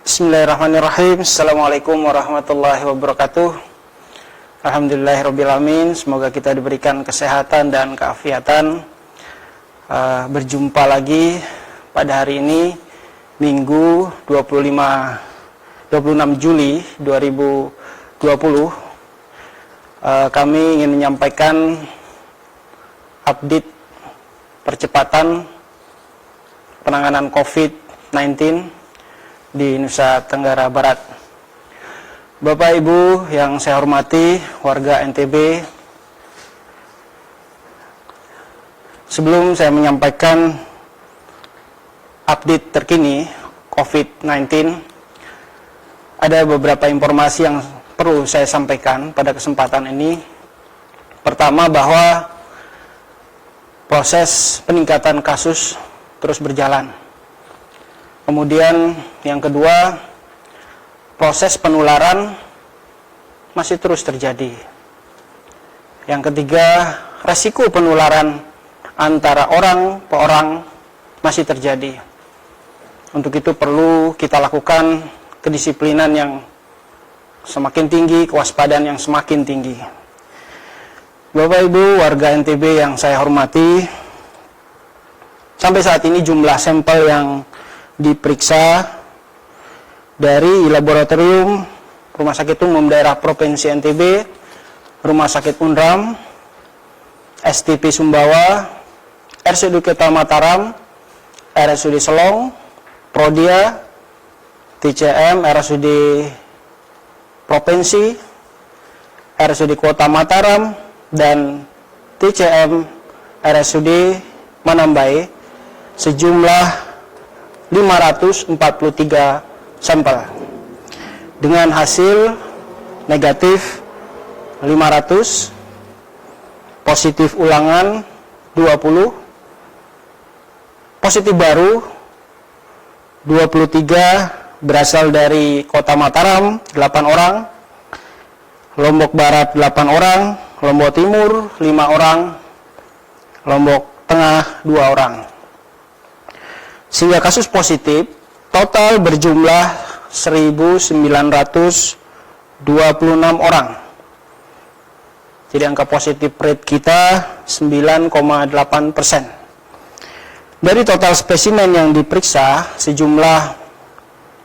Bismillahirrahmanirrahim. Assalamualaikum warahmatullahi wabarakatuh. Alhamdulillahirrabbilalamin. Semoga kita diberikan kesehatan dan keafiatan. Berjumpa lagi pada hari ini, Minggu 26 Juli 2020. Kami ingin menyampaikan update percepatan penanganan COVID-19 di Nusa Tenggara Barat. Bapak Ibu yang saya hormati, warga NTB, sebelum saya menyampaikan update terkini COVID-19, ada beberapa informasi yang perlu saya sampaikan pada kesempatan ini. Pertama, bahwa proses peningkatan kasus terus berjalan. Kemudian yang kedua, proses penularan masih terus terjadi. Yang ketiga, resiko penularan antara orang ke orang masih terjadi. Untuk itu perlu kita lakukan kedisiplinan yang semakin tinggi, kewaspadaan yang semakin tinggi. Bapak Ibu warga NTB yang saya hormati, sampai saat ini jumlah sampel yang diperiksa dari laboratorium Rumah Sakit Umum Daerah Provinsi NTB, Rumah Sakit Unram, STP Sumbawa, RSUD Kota Mataram, RSUD Selong, Prodia, TCM, RSUD Provinsi, RSUD Kota Mataram, dan TCM RSUD Manambai sejumlah 543 sampel dengan hasil negatif 500, positif ulangan 20, positif baru 23 berasal dari Kota Mataram 8 orang, Lombok Barat 8 orang, Lombok Timur 5 orang, Lombok Tengah 2 orang. Sehingga kasus positif total berjumlah 1.926 orang. Jadi angka positif rate kita 9,8%. Dari total spesimen yang diperiksa sejumlah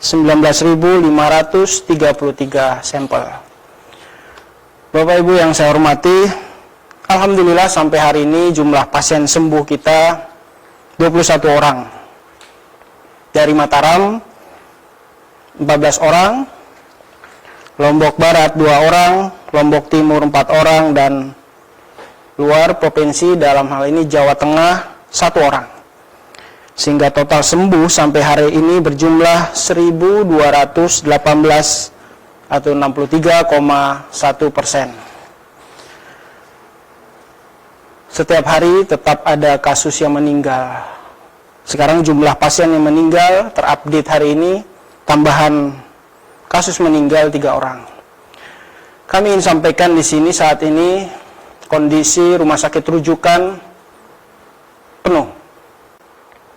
19.533 sampel. Bapak Ibu yang saya hormati, alhamdulillah sampai hari ini jumlah pasien sembuh kita 21 orang. Dari Mataram 14 orang, Lombok Barat 2 orang, Lombok Timur 4 orang, dan luar provinsi dalam hal ini Jawa Tengah 1 orang. Sehingga total sembuh sampai hari ini berjumlah 1.218 atau 63,1%. Setiap hari tetap ada kasus yang meninggal. Sekarang jumlah pasien yang meninggal terupdate hari ini, tambahan kasus meninggal 3 orang. Kami ingin sampaikan di sini saat ini kondisi rumah sakit rujukan penuh.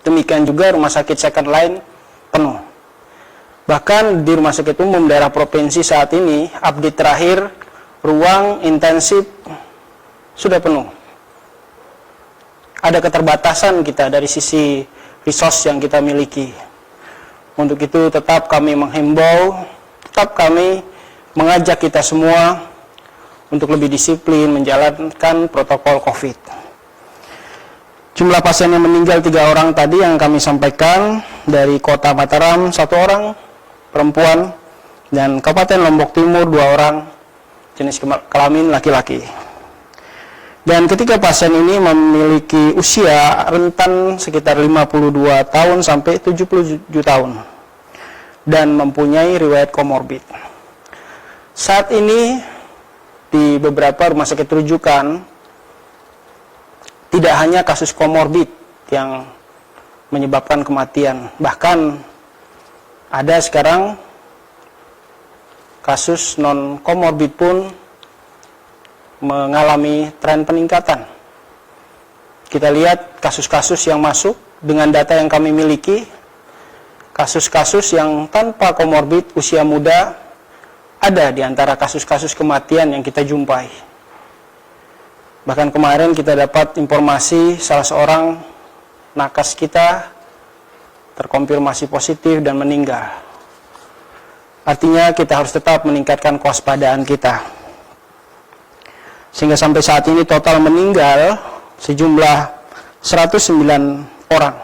Demikian juga rumah sakit second line penuh. Bahkan di Rumah Sakit Umum Daerah Provinsi saat ini, update terakhir, ruang intensif sudah penuh. Ada keterbatasan kita dari sisi resource yang kita miliki. Untuk itu tetap kami menghimbau, tetap kami mengajak kita semua untuk lebih disiplin menjalankan protokol COVID. Jumlah pasien yang meninggal 3 orang tadi yang kami sampaikan, dari Kota Mataram 1 orang perempuan, dan Kabupaten Lombok Timur 2 orang jenis kelamin laki-laki. Dan ketiga pasien ini memiliki usia rentan sekitar 52 tahun sampai 77 tahun dan mempunyai riwayat komorbid. Saat ini di beberapa rumah sakit rujukan tidak hanya kasus komorbid yang menyebabkan kematian, bahkan ada sekarang kasus non komorbid pun mengalami tren peningkatan. Kita lihat kasus-kasus yang masuk dengan data yang kami miliki, kasus-kasus yang tanpa komorbid usia muda ada di antara kasus-kasus kematian yang kita jumpai. Bahkan kemarin kita dapat informasi salah seorang nakas kita terkonfirmasi positif dan meninggal. Artinya kita harus tetap meningkatkan kewaspadaan kita. Sehingga sampai saat ini total meninggal sejumlah 109 orang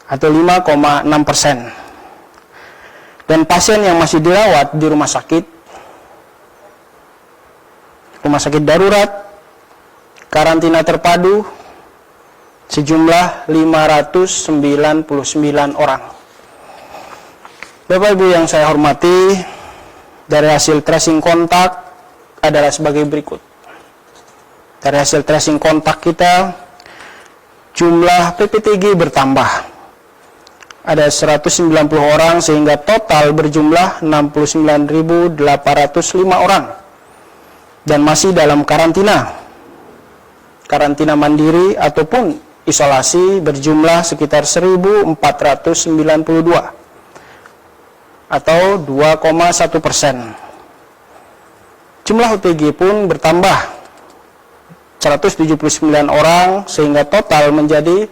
atau 5,6%. Dan pasien yang masih dirawat di rumah sakit darurat, karantina terpadu sejumlah 599 orang. Bapak Ibu yang saya hormati, dari hasil tracing kontak adalah sebagai berikut. Dari hasil tracing kontak kita, jumlah PPTG bertambah. Ada 190 orang sehingga total berjumlah 69.805 orang. Dan masih dalam karantina mandiri ataupun isolasi berjumlah sekitar 1.492 atau 2,1%. Jumlah OTG pun bertambah 179 orang sehingga total menjadi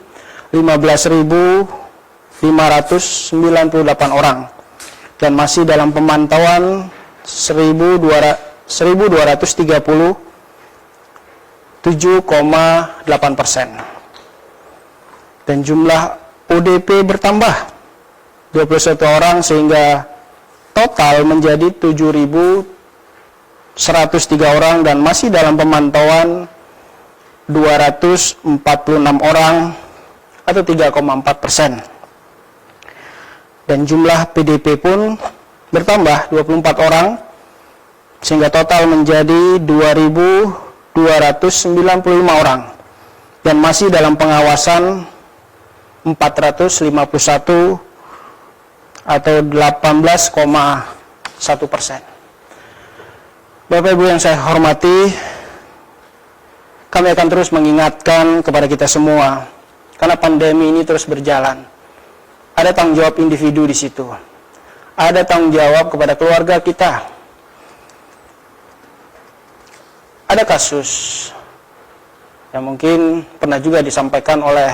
15.598 orang dan masih dalam pemantauan 1.230 7,8%. Dan jumlah ODP bertambah 21 orang sehingga total menjadi 7.103 orang dan masih dalam pemantauan 246 orang atau 3,4%. Dan jumlah PDP pun bertambah 24 orang sehingga total menjadi 2.295 orang dan masih dalam pengawasan 451 atau 18,1%. Bapak Ibu yang saya hormati, kami akan terus mengingatkan kepada kita semua karena pandemi ini terus berjalan. Ada tanggung jawab individu di situ. Ada tanggung jawab kepada keluarga kita. Ada kasus yang mungkin pernah juga disampaikan oleh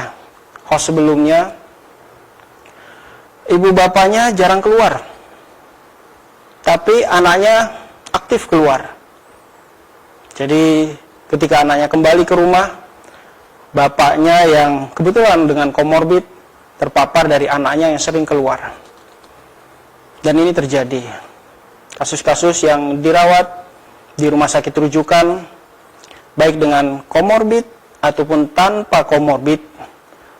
host sebelumnya. Ibu bapaknya jarang keluar, tapi anaknya aktif keluar. Jadi ketika anaknya kembali ke rumah, bapaknya yang kebetulan dengan komorbid terpapar dari anaknya yang sering keluar. Dan ini terjadi. Kasus-kasus yang dirawat di rumah sakit rujukan, baik dengan komorbid ataupun tanpa komorbid,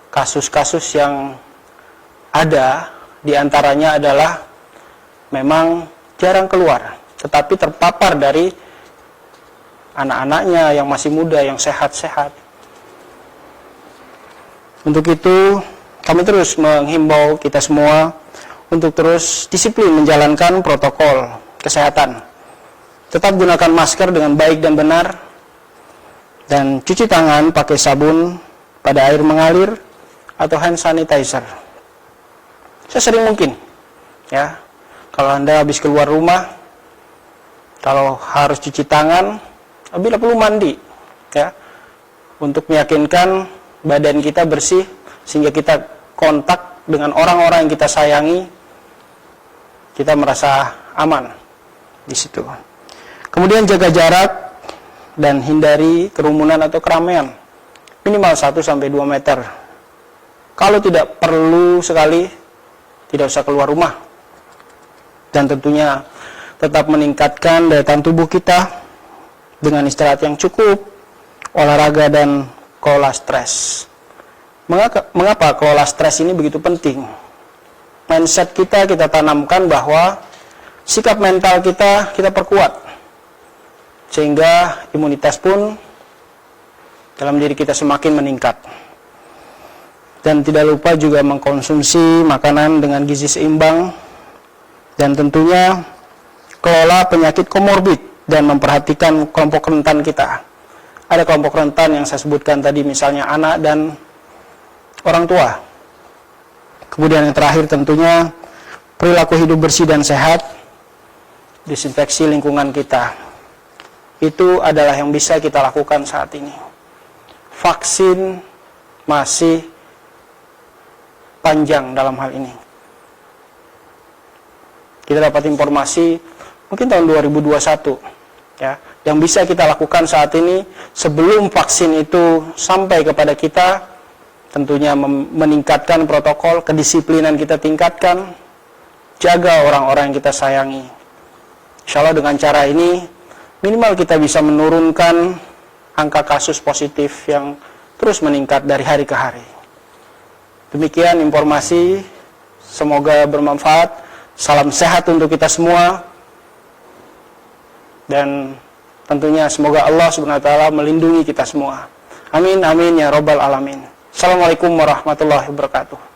kasus-kasus yang ada di antaranya adalah memang jarang keluar, tetapi terpapar dari anak-anaknya yang masih muda, yang sehat-sehat. Untuk itu, kami terus menghimbau kita semua untuk terus disiplin menjalankan protokol kesehatan. Tetap gunakan masker dengan baik dan benar, dan cuci tangan pakai sabun pada air mengalir atau hand sanitizer. Sesering mungkin, ya. Kalau Anda habis keluar rumah, kalau harus cuci tangan, bila perlu mandi, ya, untuk meyakinkan badan kita bersih sehingga kita kontak dengan orang-orang yang kita sayangi, kita merasa aman di situ. Kemudian jaga jarak dan hindari kerumunan atau keramaian minimal 1-2 meter. Kalau tidak perlu sekali, tidak usah keluar rumah. Dan tentunya tetap meningkatkan daya tahan tubuh kita dengan istirahat yang cukup, olahraga, dan kelola stres. Mengapa kelola stres ini begitu penting? Mindset kita tanamkan bahwa sikap mental kita perkuat, sehingga imunitas pun dalam diri kita semakin meningkat. Dan tidak lupa juga mengkonsumsi makanan dengan gizi seimbang, dan tentunya kelola penyakit komorbid dan memperhatikan kelompok rentan kita. Ada kelompok rentan yang saya sebutkan tadi, misalnya anak dan orang tua. Kemudian yang terakhir tentunya perilaku hidup bersih dan sehat, disinfeksi lingkungan kita. Itu adalah yang bisa kita lakukan saat ini. Vaksin masih panjang dalam hal ini. Kita dapat informasi mungkin tahun 2021 ya, yang bisa kita lakukan saat ini sebelum vaksin itu sampai kepada kita, tentunya meningkatkan protokol, kedisiplinan kita tingkatkan, jaga orang-orang yang kita sayangi. Insya Allah dengan cara ini minimal kita bisa menurunkan angka kasus positif yang terus meningkat dari hari ke hari. Demikian informasi, semoga bermanfaat. Salam sehat untuk kita semua, dan tentunya semoga Allah Subhanahu wa taala melindungi kita semua. Amin amin ya rabbal alamin. Assalamualaikum warahmatullahi wabarakatuh.